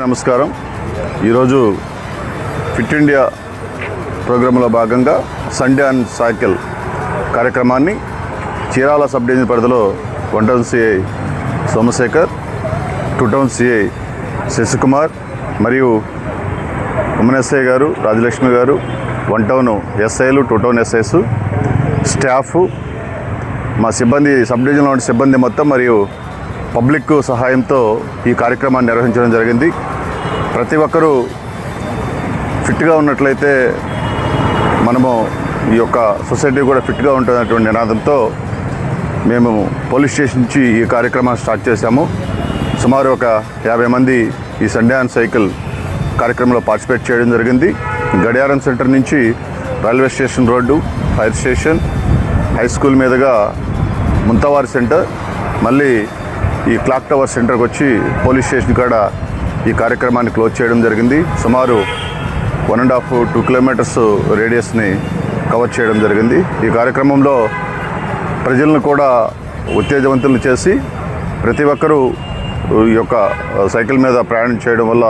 నమస్కారం. ఈరోజు fit India ప్రోగ్రాంలో భాగంగా సండే ఆన్ సైకిల్ కార్యక్రమాన్ని చీరాల సబ్ డివిజన్ పరిధిలో 1 town CI Somashekar, 2 town CI Sasikumar మరియు ఉమెన్ ఎస్ఐ గారు రాజలక్ష్మి గారు, 1 టౌన్ ఎస్ఐలు, 2 టౌన్ ఎస్ఐస్ స్టాఫ్, మా సిబ్బంది, సబ్ డివిజన్లో ఉన్న సిబ్బంది మొత్తం మరియు పబ్లిక్ సహాయంతో ఈ కార్యక్రమాన్ని నిర్వహించడం జరిగింది. ప్రతి ఒక్కరూ ఫిట్గా ఉన్నట్లయితే మనము ఈ యొక్క సొసైటీ కూడా ఫిట్గా ఉంటున్నటువంటి నినాదంతో మేము పోలీస్ స్టేషన్ నుంచి ఈ కార్యక్రమాన్ని స్టార్ట్ చేశాము. సుమారు ఒక 50 మంది ఈ సండే ఆన్ సైకిల్ కార్యక్రమంలో పార్టిసిపేట్ చేయడం జరిగింది. గడియారం సెంటర్ నుంచి railway station road, fire station, high school మీదుగా ముంతవారి సెంటర్, మళ్ళీ ఈ క్లాక్ టవర్ సెంటర్కి వచ్చి పోలీస్ స్టేషన్ కాడ ఈ కార్యక్రమాన్ని క్లోజ్ చేయడం జరిగింది. సుమారు 1.5-2 కిలోమీటర్స్ రేడియస్ని కవర్ చేయడం జరిగింది. ఈ కార్యక్రమంలో ప్రజలను కూడా ఉత్తేజవంతులు చేసి ప్రతి ఒక్కరూ ఈ యొక్క సైకిల్ మీద ప్రయాణం చేయడం వల్ల